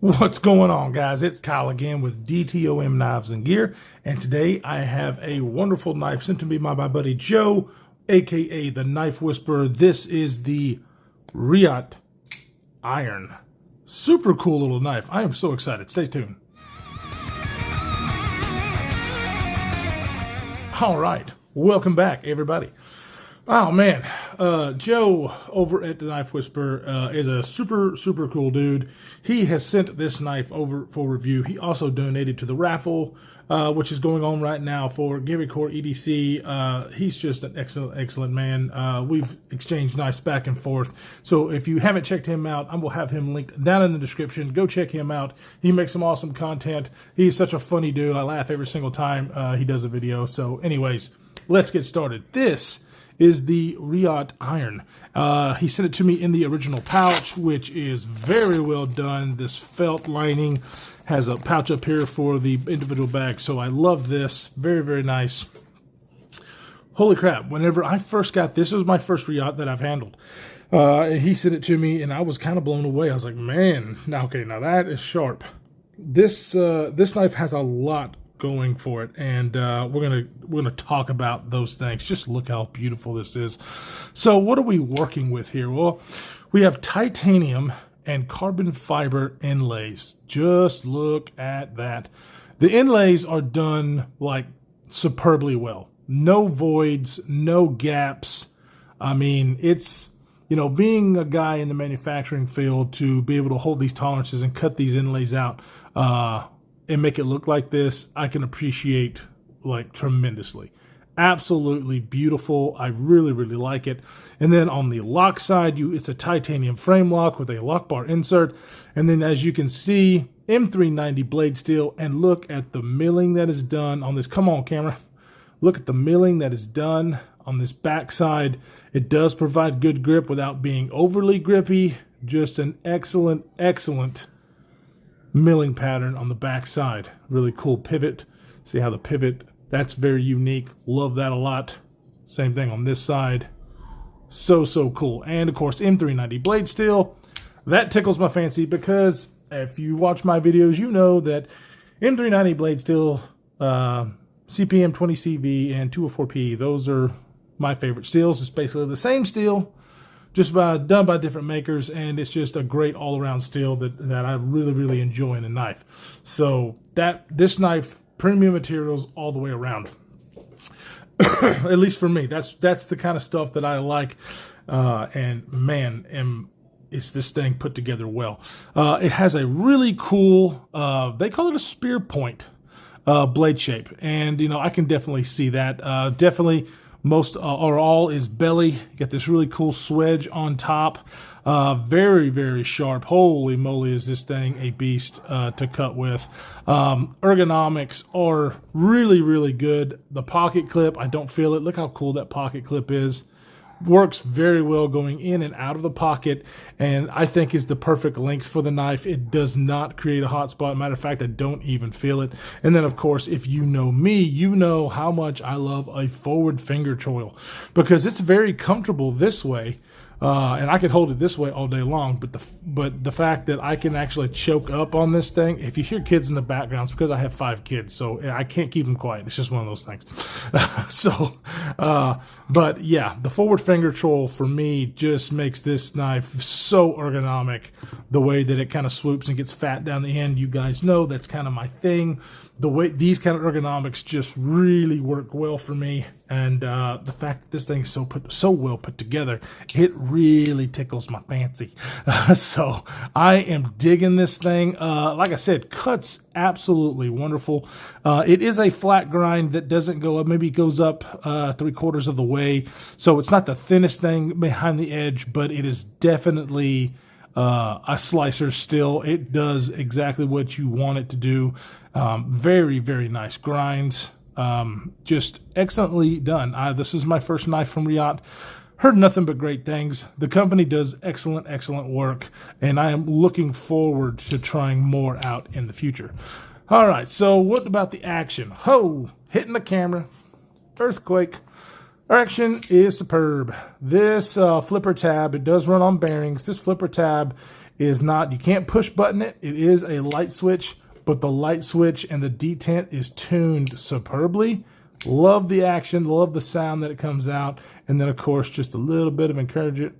What's going on, guys? It's Kyle again with DTOM Knives and Gear, and today I have a wonderful knife sent to me by my buddy Joe, aka the Knife Whisperer. This is the Reate Iron. Super cool little knife. I am so excited. Stay tuned. All right, welcome back, everybody. Oh man, Joe over at the Knife Whisperer is a super cool dude. He has sent this knife over for review. He also donated to the raffle, which is going on right now for Gary Core EDC. He's just an excellent man. We've exchanged knives back and forth. So if you haven't checked him out, I will have him linked down in the description. Go check him out. He makes some awesome content. He's such a funny dude. I laugh every single time he does a video. So anyways, let's get started. This is the Reate Iron. He sent it to me in the original pouch, which is very well done. This felt lining has a pouch up here for the individual bag, so I love this. Very nice. Holy crap, whenever I first got this was my first Reate that I've handled. He sent it to me, and I was kind of blown away. I was like, man, now that is sharp. This knife has a lot going for it, and we're gonna talk about those things. Just look how beautiful this is. So what are we working with here? Well, we have titanium and carbon fiber inlays. Just look at that. The inlays are done like superbly well. No voids, no gaps. I mean, it's, you know, being a guy in the manufacturing field, to be able to hold these tolerances and cut these inlays out and make it look like this, I can appreciate like tremendously. Absolutely beautiful. I really like it. And then on the lock side, it's a titanium frame lock with a lock bar insert. And then as you can see, M390 blade steel, and look at the milling that is done on this. Come on, camera. Look at the milling that is done on this back side. It does provide good grip without being overly grippy. Just an excellent milling pattern on the back side. Really cool pivot. See how the pivot, that's very unique. Love that a lot. Same thing on this side. So cool. And of course, M390 blade steel. That tickles my fancy because if you watch my videos, you know that M390 blade steel, CPM 20CV and 204P, those are my favorite steels. It's basically the same steel, just done by different makers, and it's just a great all-around steel that I really enjoy in a knife. So this knife, premium materials all the way around. At least for me, that's the kind of stuff that I like. And man, is this thing put together well. It has a really cool, they call it a spear point blade shape, and you know, I can definitely see that. Definitely. Most or all is belly. You got this really cool swedge on top. Very sharp. Holy moly, is this thing a beast to cut with. Ergonomics are really good. The pocket clip, I don't feel it. Look how cool that pocket clip is. Works very well going in and out of the pocket, and I think is the perfect length for the knife. It does not create a hot spot. Matter of fact, I don't even feel it. And then of course, if you know me, you know how much I love a forward finger choil, because it's very comfortable this way. And I could hold it this way all day long, but the fact that I can actually choke up on this thing, if you hear kids in the background, it's because I have 5 kids, so I can't keep them quiet. It's just one of those things. But yeah, the forward finger choil for me just makes this knife so ergonomic. The way that it kind of swoops and gets fat down the end, you guys know that's kind of my thing. The way these kind of ergonomics just really work well for me. And the fact that this thing is so well put together, it really tickles my fancy. So I am digging this thing. Like I said, cuts absolutely wonderful. It is a flat grind that doesn't go up. Maybe it goes up 3/4 of the way. So it's not the thinnest thing behind the edge, but it is definitely a slicer still. It does exactly what you want it to do. Very nice grinds. Just excellently done. This is my first knife from Reate. Heard nothing but great things. The company does excellent work, and I am looking forward to trying more out in the future. All right, so what about the action? Ho! Hitting the camera. Earthquake. Action is superb. This flipper tab, it does run on bearings. This flipper tab is not, you can't push button it. It is a light switch, but the light switch and the detent is tuned superbly. Love the action, love the sound that it comes out. And then, of course, just a little bit of encouragement.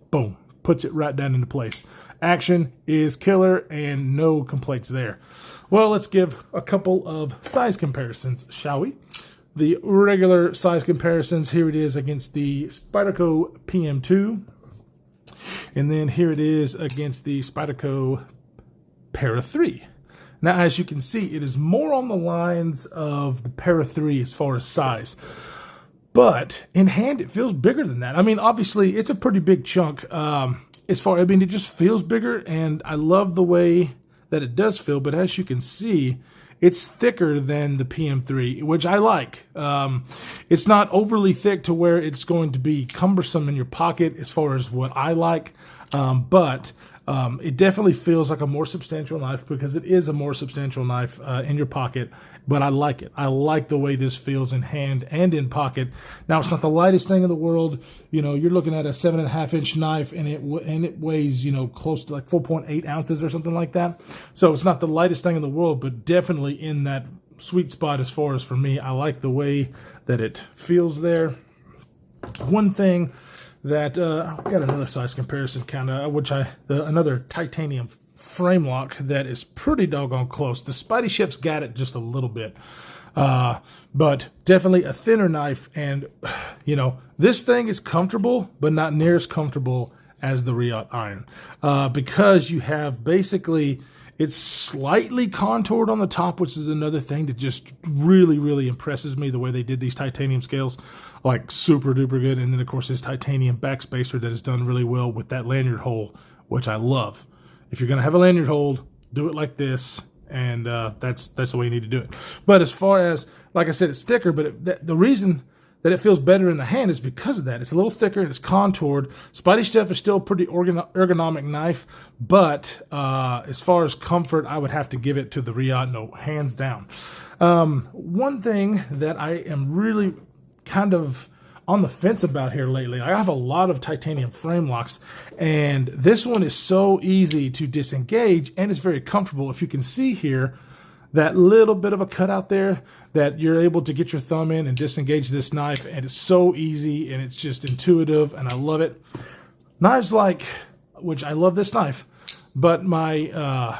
Boom, puts it right down into place. Action is killer and no complaints there. Well, let's give a couple of size comparisons, shall we? The regular size comparisons, here it is against the Spyderco PM2. And then here it is against the Spyderco Para 3. Now, as you can see, it is more on the lines of the Para 3 as far as size. But in hand, it feels bigger than that. I mean, obviously, it's a pretty big chunk. It just feels bigger, and I love the way that it does feel. But as you can see, it's thicker than the PM3, which I like. It's not overly thick to where it's going to be cumbersome in your pocket as far as what I like. But it definitely feels like a more substantial knife because it is a more substantial knife in your pocket, but I like it. I like the way this feels in hand and in pocket. Now, it's not the lightest thing in the world. You know, you're looking at a 7.5-inch knife and it weighs, you know, close to like 4.8 ounces or something like that. So it's not the lightest thing in the world, but definitely in that sweet spot as far as for me. I like the way that it feels there. One thing that I've got another size comparison another titanium frame lock that is pretty doggone close. The Spidey Chef's got it just a little bit, but definitely a thinner knife. And you know, this thing is comfortable, but not near as comfortable as the Reate iron, because you have basically, it's slightly contoured on the top, which is another thing that just really, really impresses me, the way they did these titanium scales, like super duper good. And then, of course, this titanium backspacer that is done really well with that lanyard hole, which I love. If you're going to have a lanyard hole, do it like this, and that's the way you need to do it. But as far as, like I said, it's thicker, but the reason that it feels better in the hand is because of that. It's a little thicker and it's contoured. Spidey Chef is still a pretty ergonomic knife, but as far as comfort, I would have to give it to the Reate, no, hands down. One thing that I am really kind of on the fence about here lately, I have a lot of titanium frame locks, and this one is so easy to disengage, and it's very comfortable. If you can see here, that little bit of a cutout there that you're able to get your thumb in and disengage this knife, and it's so easy and it's just intuitive, and I love it. Knives like, which I love this knife, but my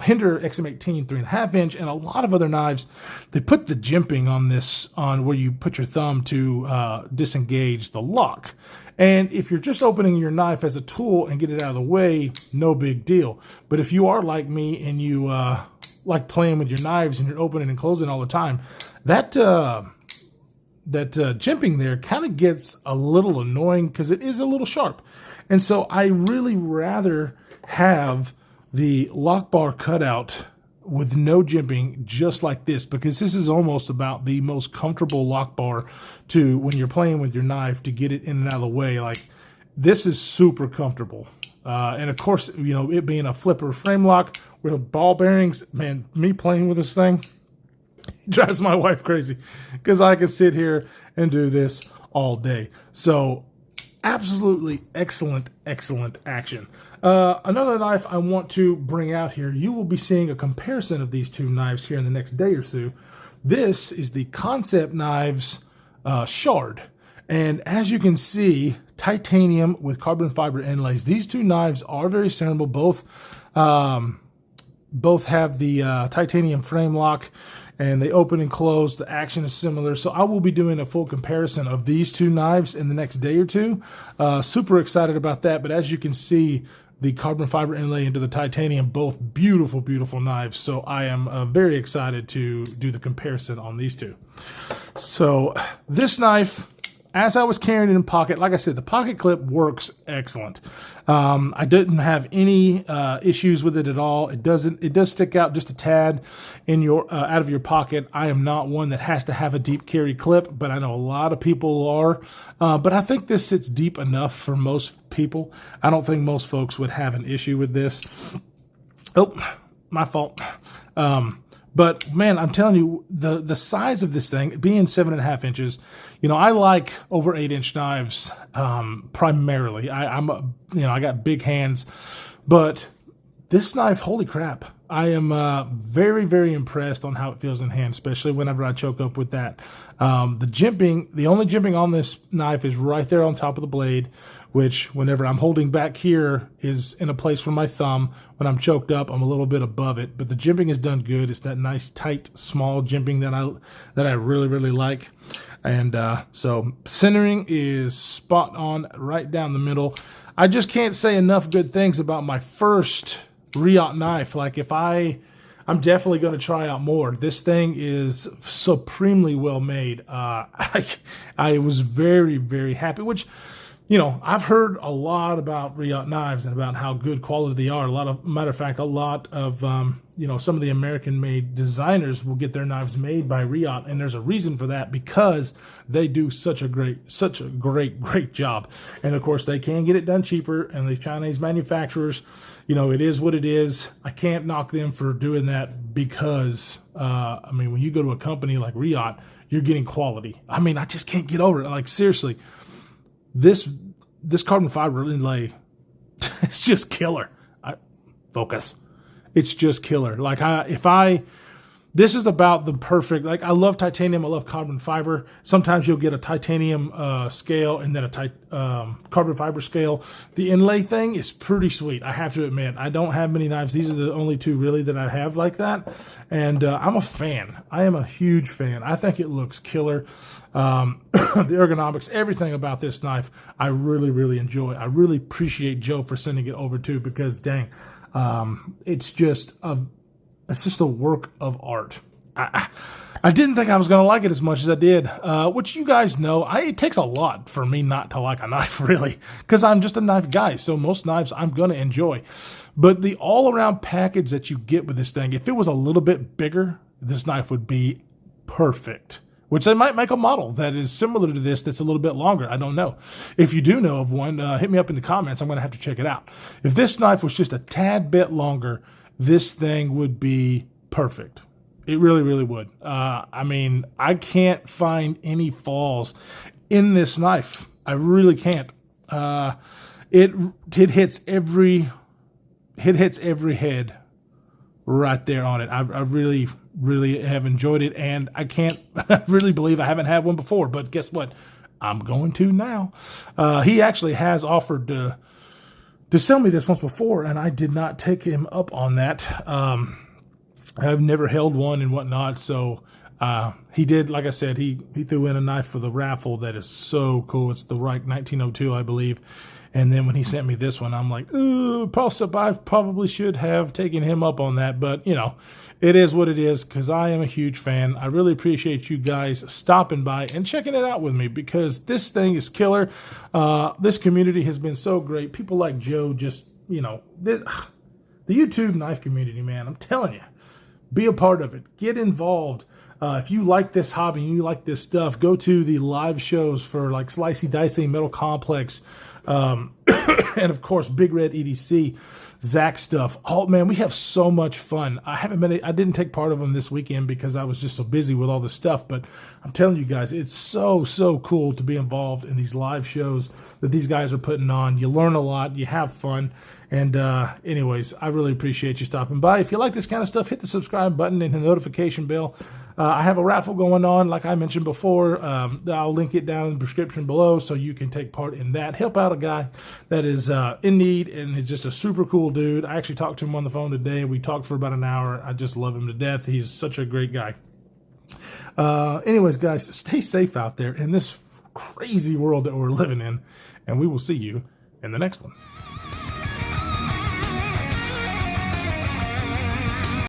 Hinder XM18 3.5-inch and a lot of other knives, they put the jimping on this, on where you put your thumb to disengage the lock. And if you're just opening your knife as a tool and get it out of the way, no big deal. But if you are like me and you like playing with your knives and you're opening and closing all the time, that jimping there kind of gets a little annoying because it is a little sharp. And so I really rather have the lock bar cutout with no jimping, just like this, because this is almost about the most comfortable lock bar to, when you're playing with your knife, to get it in and out of the way. Like, this is super comfortable. And of course, you know, it being a flipper frame lock with ball bearings, man, me playing with this thing drives my wife crazy because I can sit here and do this all day. So absolutely excellent, excellent action. Another knife I want to bring out here, you will be seeing a comparison of these two knives here in the next day or two. This is the Concept Knives Shard. And as you can see, titanium with carbon fiber inlays. These two knives are very similar. Both have the titanium frame lock, and they open and close. The action is similar. So I will be doing a full comparison of these two knives in the next day or two. Super excited about that. But as you can see, the carbon fiber inlay into the titanium, both beautiful, beautiful knives. So I am very excited to do the comparison on these two. So this knife, as I was carrying it in pocket, like I said, the pocket clip works excellent. I didn't have any issues with it at all. It does stick out just a tad in your out of your pocket. I am not one that has to have a deep carry clip, but I know a lot of people are. But I think this sits deep enough for most people. I don't think most folks would have an issue with this. Oh, my fault. But man, I'm telling you, the size of this thing being 7.5 inches, I like over 8-inch knives primarily. I got big hands, but this knife, holy crap! I am very, very impressed on how it feels in hand, especially whenever I choke up with that. The only jimping on this knife is right there on top of the blade, which whenever I'm holding back here is in a place for my thumb. When I'm choked up, I'm a little bit above it, but the jimping is done good. It's that nice, tight, small jimping that I really, really like. And so centering is spot on right down the middle. I just can't say enough good things about my first Reate knife. Like I'm definitely going to try out more. This thing is supremely well made. I was very, very happy, which, I've heard a lot about Reate knives and about how good quality they are. Matter of fact, a lot of, some of the American-made designers will get their knives made by Reate, and there's a reason for that, because they do such a great job. And of course, they can get it done cheaper, and the Chinese manufacturers, it is what it is. I can't knock them for doing that because, when you go to a company like Reate, you're getting quality. I just can't get over it. Like, seriously. This carbon fiber inlay, it's just killer. Focus. It's just killer. This is about the perfect, I love titanium, I love carbon fiber. Sometimes you'll get a titanium scale and then a carbon fiber scale. The inlay thing is pretty sweet, I have to admit. I don't have many knives. These are the only two really that I have like that. And I'm a fan. I am a huge fan. I think it looks killer. The ergonomics, everything about this knife, I really, really enjoy. I really appreciate Joe for sending it over too, because dang, it's just a work of art. I didn't think I was going to like it as much as I did, which you guys know, it takes a lot for me not to like a knife, really, because I'm just a knife guy, so most knives I'm going to enjoy. But the all-around package that you get with this thing, if it was a little bit bigger, this knife would be perfect. Which they might make a model that is similar to this that's a little bit longer. I don't know. If you do know of one, hit me up in the comments. I'm going to have to check it out. If this knife was just a tad bit longer, this thing would be perfect. It really, really would. I can't find any flaws in this knife. I really can't. It hits every head right there on it. I really, really have enjoyed it, and I can't really believe I haven't had one before, but guess what? I'm going to now. He actually has offered to sell me this once before, and I did not take him up on that. I've never held one and whatnot, so he did, like I said, he threw in a knife for the raffle that is so cool. It's the Reite 1902, I believe. And then when he sent me this one, I'm like, ooh, I probably should have taken him up on that. But, it is what it is, because I am a huge fan. I really appreciate you guys stopping by and checking it out with me, because this thing is killer. This community has been so great. People like Joe just, the YouTube knife community, man, I'm telling you, be a part of it. Get involved. If you like this hobby and you like this stuff, go to the live shows for like Slicey Dicey, Metal Complex, and of course Big Red EDC, Zach stuff. Oh man, we have so much fun. I didn't take part of them this weekend because I was just so busy with all this stuff, but I'm telling you guys, it's so cool to be involved in these live shows that these guys are putting on. You learn a lot, you have fun. And anyways, I really appreciate you stopping by. If you like this kind of stuff, hit the subscribe button and the notification bell. I have a raffle going on, like I mentioned before. I'll link it down in the description below so you can take part in that. Help out a guy that is in need and is just a super cool dude. I actually talked to him on the phone today. We talked for about an hour. I just love him to death. He's such a great guy. Anyways, guys, stay safe out there in this crazy world that we're living in, and we will see you in the next one.